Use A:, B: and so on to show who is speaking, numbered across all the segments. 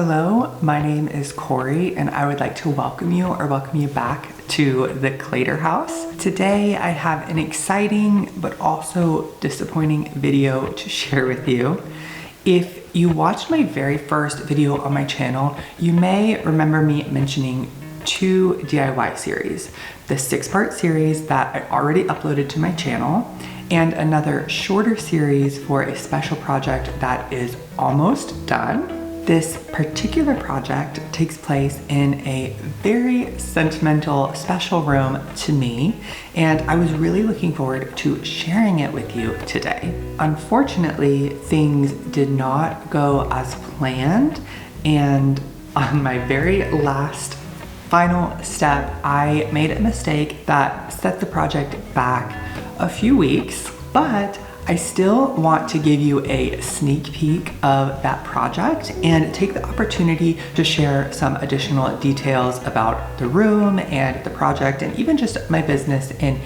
A: Hello, my name is Corey and I would like to welcome you back to the Clater House. Today I have an exciting but also disappointing video to share with you. If you watched my very first video on my channel, you may remember me mentioning two DIY series. The 6-part series that I already uploaded to my channel and another shorter series for a special project that is almost done. This particular project takes place in a very sentimental, special room to me, and I was really looking forward to sharing it with you today. Unfortunately, things did not go as planned, and on my very last final step, I made a mistake that set the project back a few weeks, but I still want to give you a sneak peek of that project and take the opportunity to share some additional details about the room and the project and even just my business in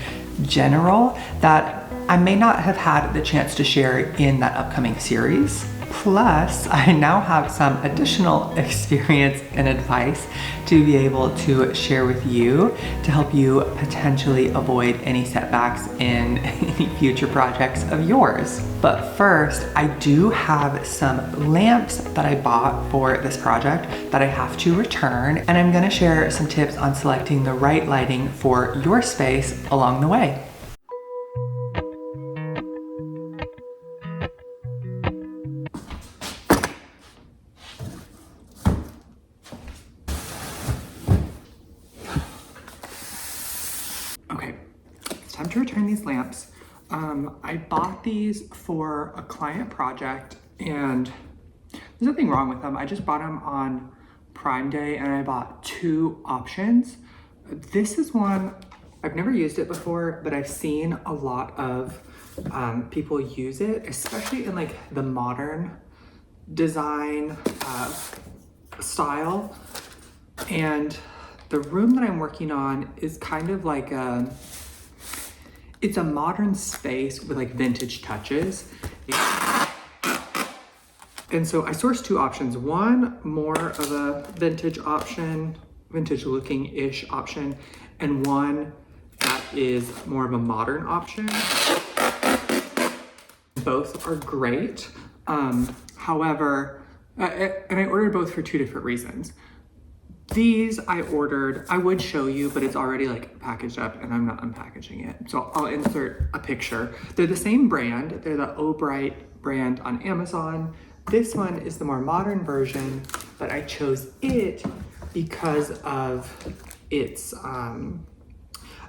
A: general that I may not have had the chance to share in that upcoming series. Plus, I now have some additional experience and advice to be able to share with you to help you potentially avoid any setbacks in any future projects of yours. But first, I do have some lamps that I bought for this project that I have to return, and I'm gonna share some tips on selecting the right lighting for your space along the way. Okay, it's time to return these lamps. I bought these for a client project and there's nothing wrong with them. I just bought them on Prime Day and I bought two options. This is one, I've never used it before, but I've seen a lot of people use it, especially in like the modern design style. And the room that I'm working on is kind of like it's a modern space with like vintage touches. And so I sourced two options. One more of a vintage option, vintage looking-ish option, and one that is more of a modern option. Both are great. However, and I ordered both for two different reasons. These I ordered, I would show you, but it's already like packaged up and I'm not unpackaging it. So I'll insert a picture. They're the same brand. They're the Bright brand on Amazon. This one is the more modern version, but I chose it because of its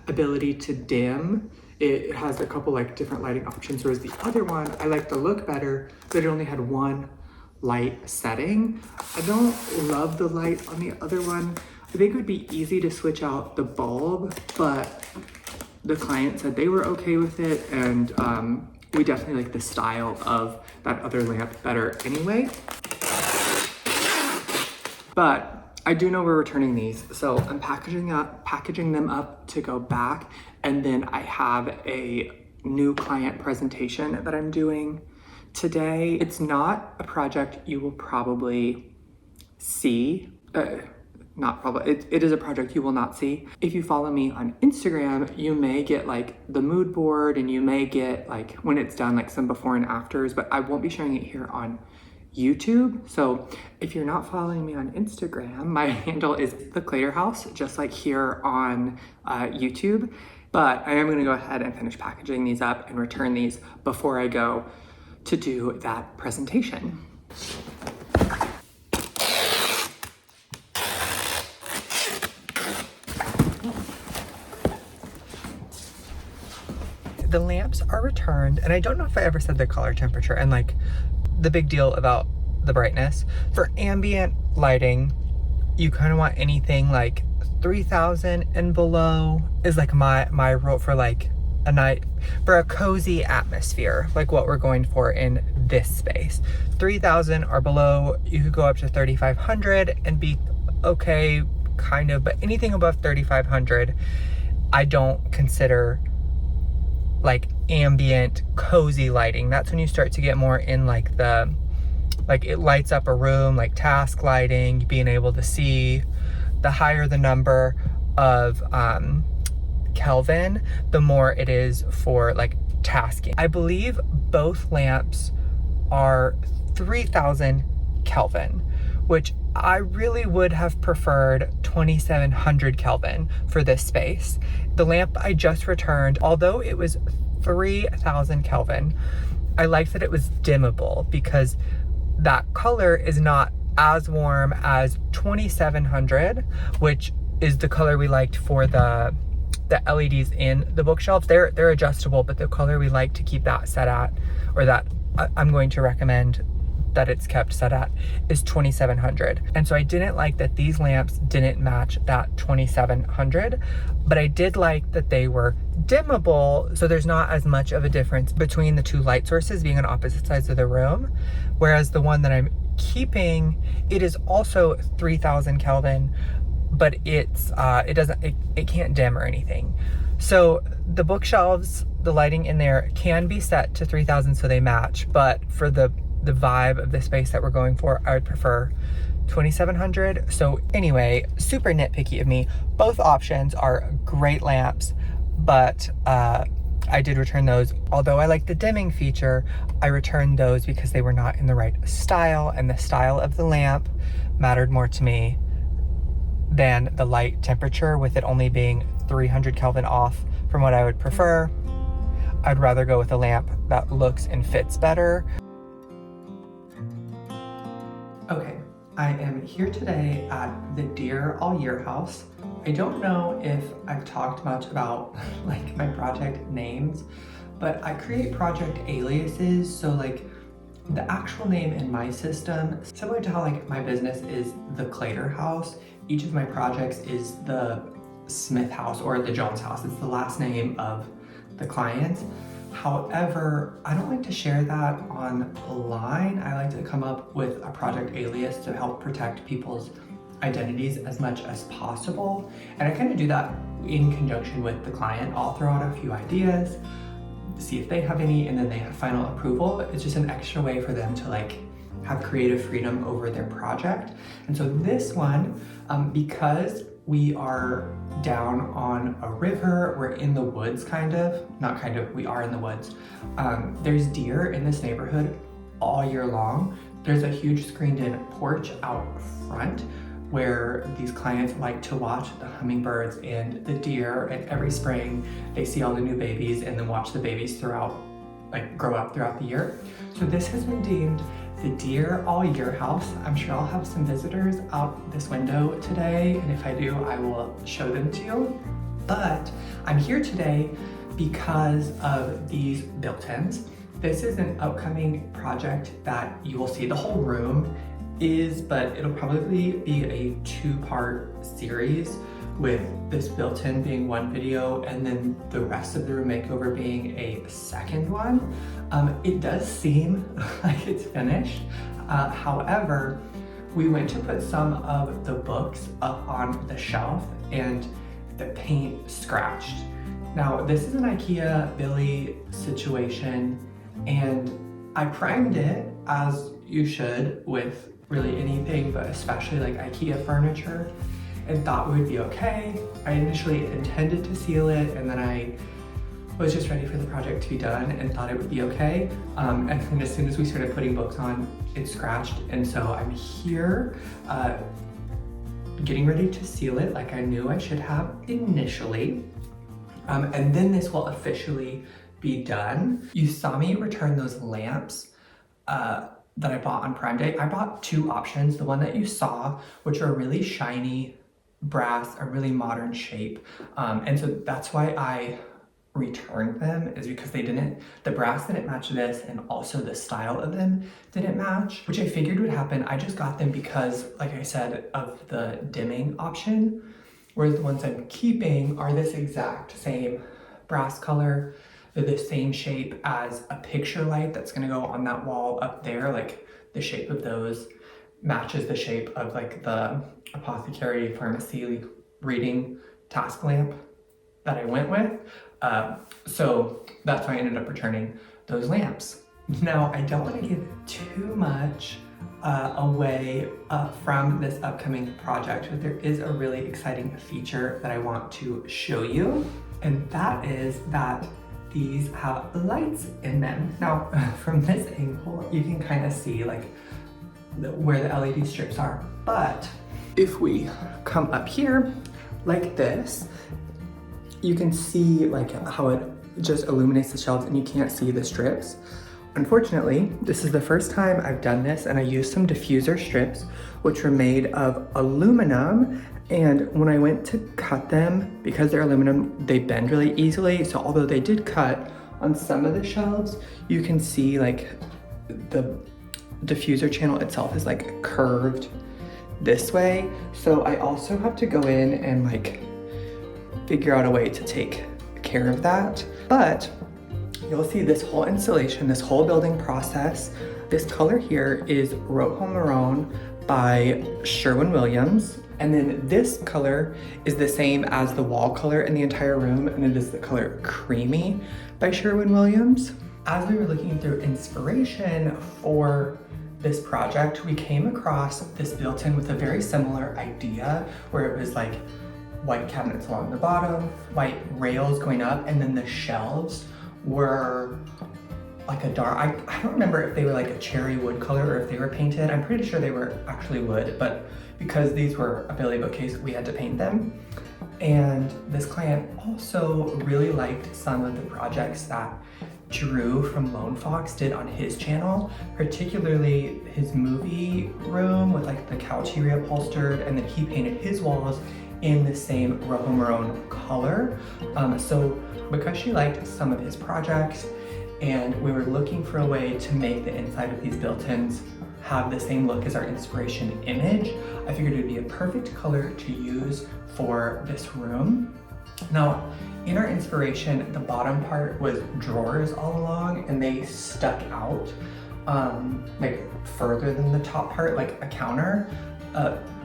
A: ability to dim. It has a couple like different lighting options, whereas the other one, I like the look better, but it only had one light setting. I don't love the light on the other one. I think it would be easy to switch out the bulb, but the client said they were okay with it, and we definitely like the style of that other lamp better anyway. But I do know we're returning these, so I'm packaging them up to go back, and then I have a new client presentation that I'm doing today. It's not a project you will probably see. It is a project you will not see. If you follow me on Instagram, you may get like the mood board and you may get like when it's done like some before and afters, but I won't be sharing it here on YouTube. So if you're not following me on Instagram, my handle is the Clater House, just like here on YouTube. But I am gonna go ahead and finish packaging these up and return these before I go to do that presentation. The lamps are returned, and I don't know if I ever said the color temperature and like the big deal about the brightness. For ambient lighting, you kind of want anything like 3,000 and below is like my rule for like a night, for a cozy atmosphere, like what we're going for in this space. 3,000 or below, you could go up to 3,500 and be okay, kind of, but anything above 3,500, I don't consider like ambient, cozy lighting. That's when you start to get more in like the like it lights up a room, like task lighting, being able to see. The higher the number of Kelvin, the more it is for like tasking. I believe both lamps are 3000 Kelvin, which I really would have preferred 2700 Kelvin for this space. The lamp I just returned, although it was 3000 Kelvin, I liked that it was dimmable because that color is not as warm as 2700, which is the color we liked for the LEDs in the bookshelves. They're adjustable, but the color we like to keep that set at, or that I'm going to recommend that it's kept set at, is 2700. And so I didn't like that these lamps didn't match that 2700, but I did like that they were dimmable, so there's not as much of a difference between the two light sources being on opposite sides of the room. Whereas the one that I'm keeping, it is also 3000 Kelvin, but it can't dim or anything. So the bookshelves, the lighting in there can be set to 3000 so they match, but for the vibe of the space that we're going for, I would prefer 2700. So anyway, super nitpicky of me. Both options are great lamps, but I did return those. Although I like the dimming feature, I returned those because they were not in the right style, and the style of the lamp mattered more to me than the light temperature, with it only being 300 Kelvin off from what I would prefer. I'd rather go with a lamp that looks and fits better. Okay, I am here today at the Dear All Year house. I don't know if I've talked much about like my project names, but I create project aliases. So like the actual name in my system, similar to how like my business is the Clater house, each of my projects is the Smith house or the Jones house. It's the last name of the client. However, I don't like to share that online. I like to come up with a project alias to help protect people's identities as much as possible. And I kind of do that in conjunction with the client. I'll throw out a few ideas, see if they have any, and then they have final approval. It's just an extra way for them to like have creative freedom over their project. And so this one, because we are down on a river, we're in the woods we are in the woods. There's deer in this neighborhood all year long. There's a huge screened in porch out front where these clients like to watch the hummingbirds and the deer, and every spring they see all the new babies and then watch the babies grow up throughout the year. So this has been deemed the Dear All Year house. I'm sure I'll have some visitors out this window today, and if I do, I will show them to you. But I'm here today because of these built-ins. This is an upcoming project that you will see. The whole room is, but it'll probably be a 2-part series, with this built-in being one video and then the rest of the room makeover being a second one. It does seem like it's finished. However, we went to put some of the books up on the shelf and the paint scratched. Now, this is an IKEA Billy situation, and I primed it, as you should with really anything, but especially like IKEA furniture, and thought we would be okay. I initially intended to seal it, and then I was just ready for the project to be done and thought it would be okay. And then as soon as we started putting books on, it scratched. And so I'm here getting ready to seal it like I knew I should have initially. And then this will officially be done. You saw me return those lamps that I bought on Prime Day. I bought 2 options. The one that you saw, which are really shiny brass, a really modern shape. And so that's why I returned them, is because the brass didn't match this, and also the style of them didn't match, which I figured would happen. I just got them because, like I said, of the dimming option, whereas the ones I'm keeping are this exact same brass color. They're the same shape as a picture light that's gonna go on that wall up there. Like the shape of those matches the shape of like the apothecary pharmacy reading task lamp that I went with. So that's why I ended up returning those lamps. Now, I don't want to give too much away from this upcoming project, but there is a really exciting feature that I want to show you, and that is that these have lights in them. Now, from this angle, you can kind of see like where the LED strips are, but if we come up here like this, you can see like how it just illuminates the shelves and you can't see the strips. Unfortunately, this is the first time I've done this, and I used some diffuser strips, which were made of aluminum. And when I went to cut them, because they're aluminum, they bend really easily. So although they did cut on some of the shelves, you can see like the diffuser channel itself is like curved this way. So I also have to go in and like figure out a way to take care of that. But you'll see this whole installation, this whole building process. This color here is Rojo Maroon by Sherwin-Williams. And then this color is the same as the wall color in the entire room, and it is the color Creamy by Sherwin-Williams. As we were looking through inspiration for this project, we came across this built-in with a very similar idea where it was like white cabinets along the bottom, white rails going up, and then the shelves were like a dark, I don't remember if they were like a cherry wood color or if they were painted. I'm pretty sure they were actually wood, but because these were a Billy bookcase, we had to paint them. And this client also really liked some of the projects that Drew from Lone Fox did on his channel, particularly his movie room with like the couch he reupholstered, and then he painted his walls in the same Rojo Maroon color. So because she liked some of his projects and we were looking for a way to make the inside of these built-ins have the same look as our inspiration image, I figured it'd be a perfect color to use for this room. Now, in our inspiration, the bottom part was drawers all along, and they stuck out like further than the top part, like a counter,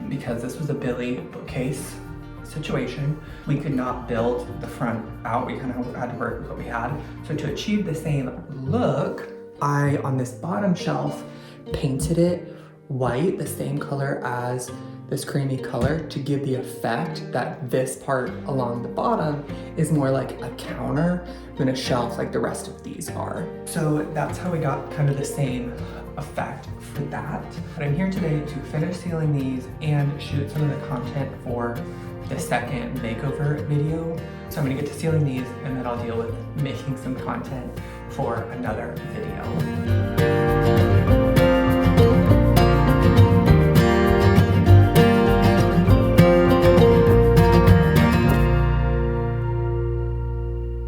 A: because this was a Billy bookcase situation. We could not build the front out. We kind of had to work with what we had. So to achieve the same look, I, on this bottom shelf, painted it white, the same color as this creamy color, to give the effect that this part along the bottom is more like a counter than a shelf like the rest of these are. So that's how we got kind of the same effect for that. But I'm here today to finish sealing these and shoot some of the content for the second makeover video. So I'm gonna get to sealing these, and then I'll deal with making some content for another video.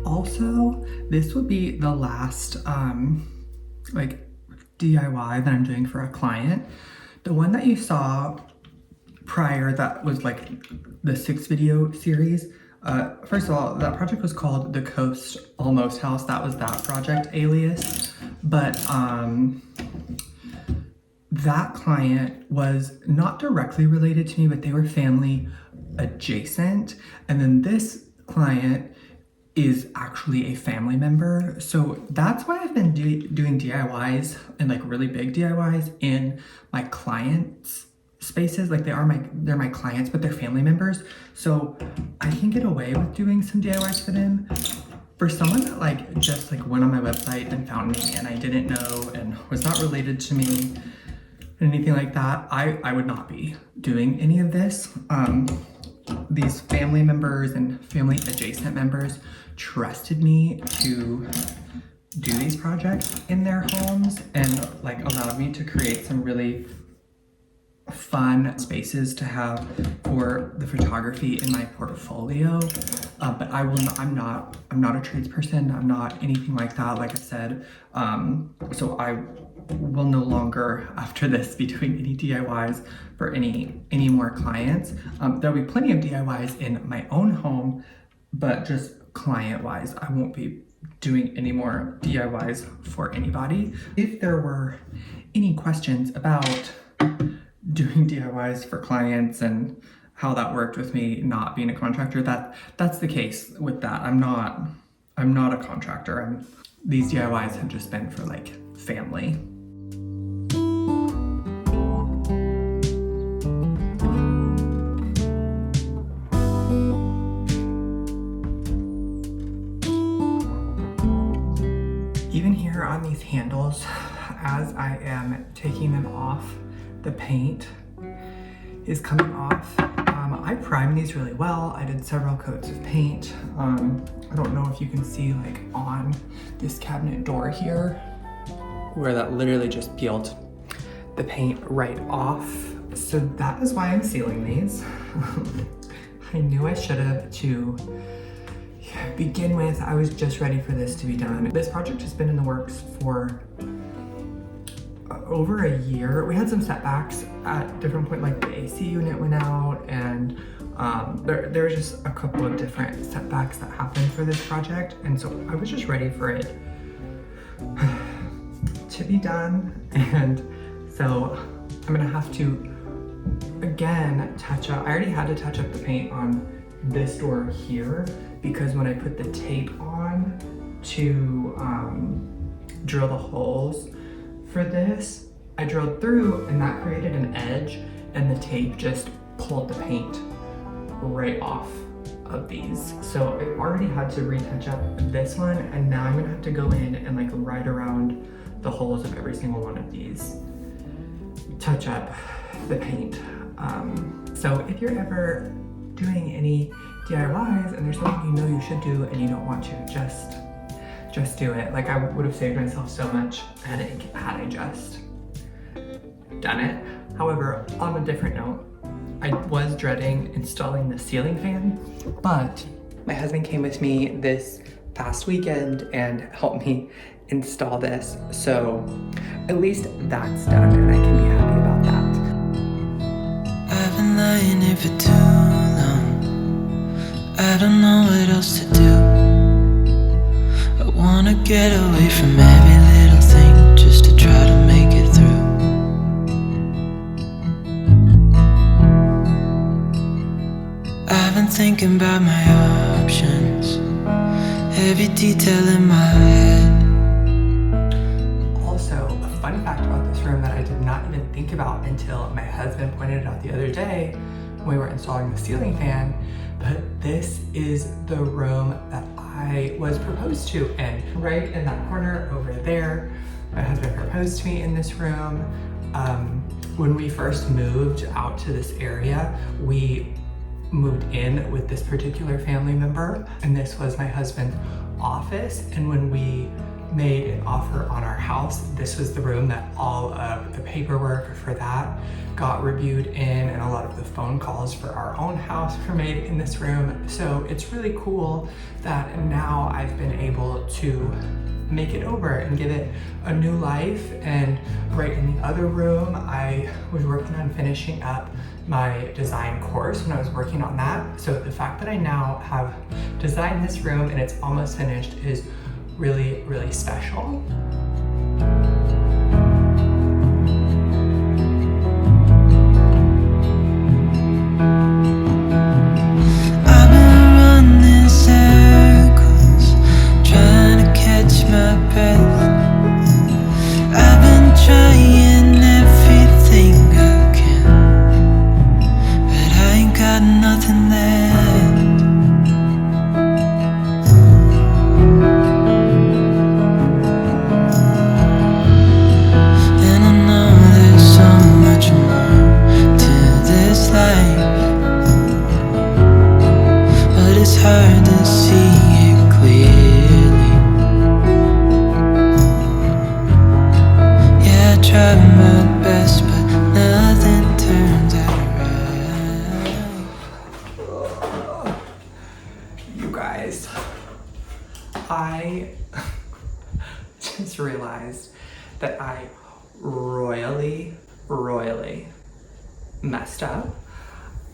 A: Also, this would be the last like DIY that I'm doing for a client. The one that you saw prior, that was like the 6 video series. First of all, that project was called the Coast Almost House. That was that project alias. But that client was not directly related to me, but they were family adjacent. And then this client is actually a family member. So that's why I've been doing DIYs, and like really big DIYs in my clients' spaces. Like they're my clients, but they're family members. So I can get away with doing some DIYs for them. For someone that like just like went on my website and found me and I didn't know and was not related to me and anything like that, I would not be doing any of this. These family members and family adjacent members trusted me to do these projects in their homes and like allowed me to create some really fun spaces to have for the photography in my portfolio. But I'm not a tradesperson. I'm not anything like that, like I said. So I will no longer, after this, be doing any DIYs for any more clients. There'll be plenty of DIYs in my own home, but just client-wise, I won't be doing any more DIYs for anybody. If there were any questions about doing DIYs for clients and how that worked with me not being a contractor, that's the case with that. I'm not a contractor. These DIYs have just been for like family. handles as I am taking them off. The paint is coming off. I primed these really well. I did several coats of paint. I don't know if you can see like on this cabinet door here where that literally just peeled the paint right off. So that is why I'm sealing these. I knew I should have to begin with. I was just ready for this to be done. This project has been in the works for over a year. We had some setbacks at different points, like the AC unit went out, and there was just a couple of different setbacks that happened for this project, and so I was just ready for it to be done. And so I'm gonna have to again touch up. I already had to touch up the paint on this door here because when I put the tape on to drill the holes for this, I drilled through and that created an edge, and the tape just pulled the paint right off of these. So I already had to retouch up this one, and now I'm gonna have to go in and like right around the holes of every single one of these, touch up the paint. So if you're ever doing any DIYs and there's something you know you should do and you don't want to, just do it. Like, I would have saved myself so much headache had I just done it. However, on a different note, I was dreading installing the ceiling fan, but my husband came with me this past weekend and helped me install this. So at least that's done and I can be happy about that.
B: I've been lying here for too long. I don't know what else to do. I wanna get away from every little thing just to try to make it through. I've been thinking about my options, every detail in my head.
A: Also, a fun fact about this room that I did not even think about until my husband pointed it out the other day when we were installing the ceiling fan, but this is the room that I was proposed to in. Right in that corner over there, my husband proposed to me in this room. When we first moved out to this area, we moved in with this particular family member, and this was my husband's office. And when we made an offer on our house, this was the room that all of the paperwork for that got reviewed in, and a lot of the phone calls for our own house were made in this room. So it's really cool that now I've been able to make it over and give it a new life. And right in the other room, I was working on finishing up my design course when I was working on that. So the fact that I now have designed this room and it's almost finished is really, really special. I just realized that I royally messed up.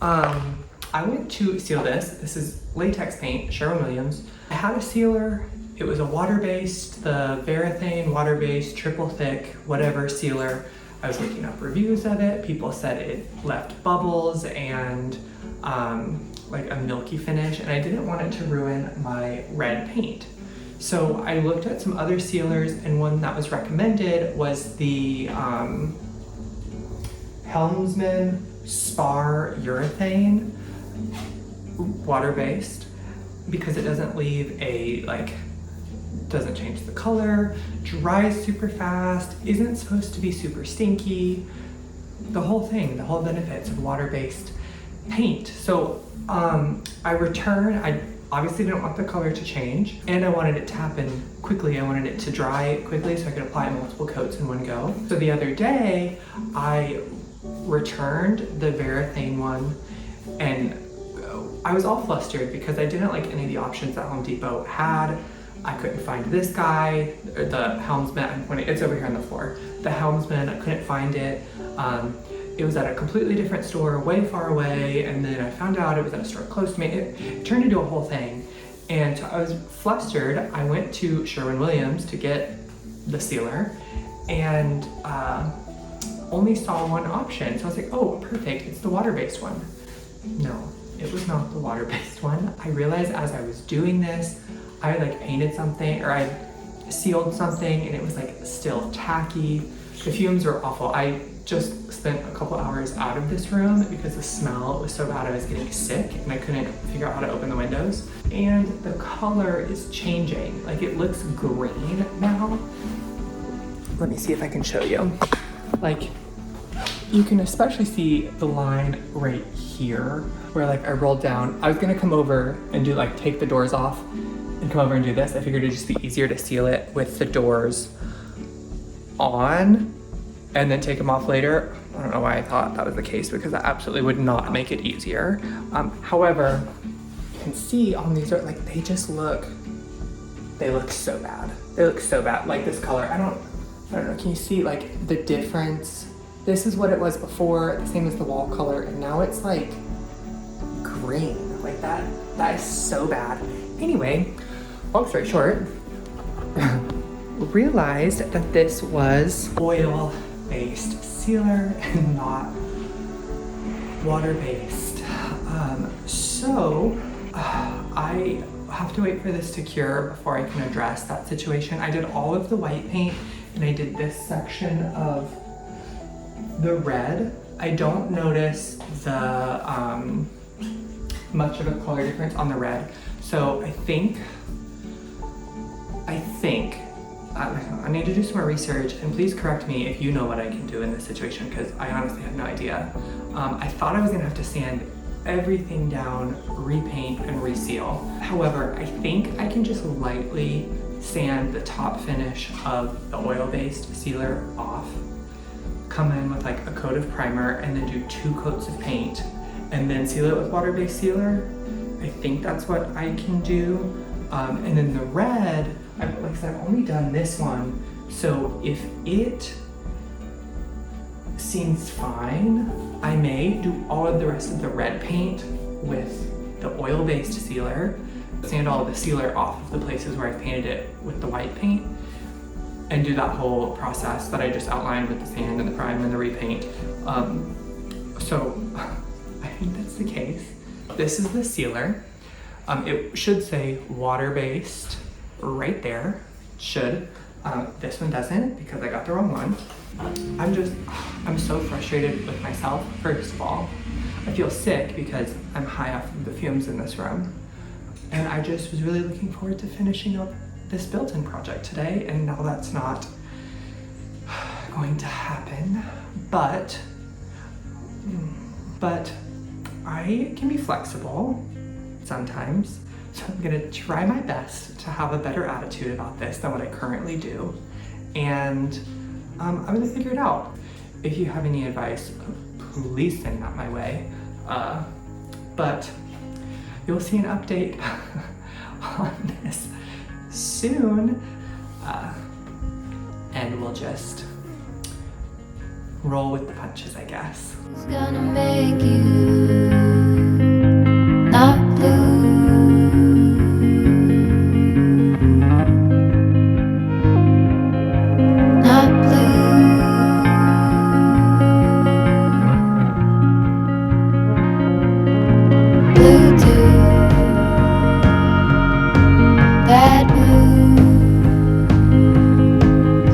A: I went to seal this. This is latex paint, Sherwin-Williams. I had a sealer. It was a water-based, the Varathane water-based, triple thick, whatever sealer. I was looking up reviews of it. People said it left bubbles and like a milky finish, and I didn't want it to ruin my red paint. So I looked at some other sealers, and one that was recommended was the Helmsman Spar Urethane, water-based, because it doesn't leave a like doesn't change the color, dries super fast, isn't supposed to be super stinky. The whole thing, the whole benefits of water-based paint. So I returned. I obviously didn't want the color to change, and I wanted it to happen quickly. I wanted it to dry quickly so I could apply multiple coats in one go. So the other day, I returned the Varathane one, and I was all flustered because I didn't like any of the options that Home Depot had. I couldn't find this guy, or the helmsman. It's over here on the floor. The helmsman, I couldn't find it. It was at a completely different store, way far away, and then I found out it was at a store close to me. It turned into a whole thing, and so I was flustered. I went to Sherwin-Williams to get the sealer, and only saw one option. So I was like, oh, perfect, it's the water-based one. No, it was not the water-based one. I realized as I was doing this, I like painted something, or I sealed something, and it was like still tacky. The fumes were awful. I just spent a couple hours out of this room because the smell was so bad I was getting sick and I couldn't figure out how to open the windows. And the color is changing. Like, it looks green now. Let me see if I can show you. Like, you can especially see the line right here where like I rolled down. I was gonna come over and do like take the doors off and come over and do this. I figured it'd just be easier to seal it with the doors on and then take them off later. I don't know why I thought that was the case, because that absolutely would not make it easier. However, you can see on these, like, they look so bad. They look so bad. Like this color, I don't know, can you see like the difference? This is what it was before, the same as the wall color, and now it's like green. Like that is so bad. Anyway, long story short, realized that this was oil-based sealer and not water-based. So I have to wait for this to cure before I can address that situation. I did all of the white paint and I did this section of the red. I don't notice the much of a color difference on the red. So I think I need to do some more research, and please correct me if you know what I can do in this situation, because I honestly have no idea. I thought I was gonna have to sand everything down, repaint, and reseal. However, I think I can just lightly sand the top finish of the oil-based sealer off, come in with like a coat of primer, and then do 2 coats of paint, and then seal it with water-based sealer. I think that's what I can do. And then the red, like I said, I've only done this one, so if it seems fine, I may do all of the rest of the red paint with the oil-based sealer, sand all of the sealer off of the places where I've painted it with the white paint, and do that whole process that I just outlined with the sand and the prime and the repaint. So I think that's the case. This is the sealer. It should say water-based right there. Should. This one doesn't, because I got the wrong one. I'm so frustrated with myself. First of all, I feel sick because I'm high off of the fumes in this room. And I just was really looking forward to finishing up this built-in project today, and now that's not going to happen. But I can be flexible sometimes, so I'm gonna try my best to have a better attitude about this than what I currently do, and I'm gonna figure it out. If you have any advice, please send that my way, but you'll see an update on this soon, and we'll just roll with the punches, I guess.
B: It's gonna make you not blue. Not blue. Blue too. Bad mood.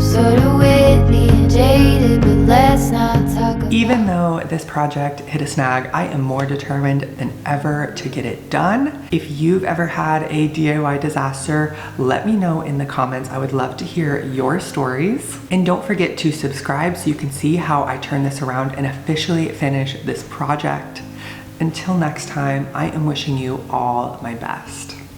B: Sorta witty and jaded, but let's not talk about
A: Even though this project hit a snag, I am more determined than ever to get it done. If you've ever had a DIY disaster, let me know in the comments. I would love to hear your stories. And don't forget to subscribe so you can see how I turn this around and officially finish this project. Until next time, I am wishing you all my best.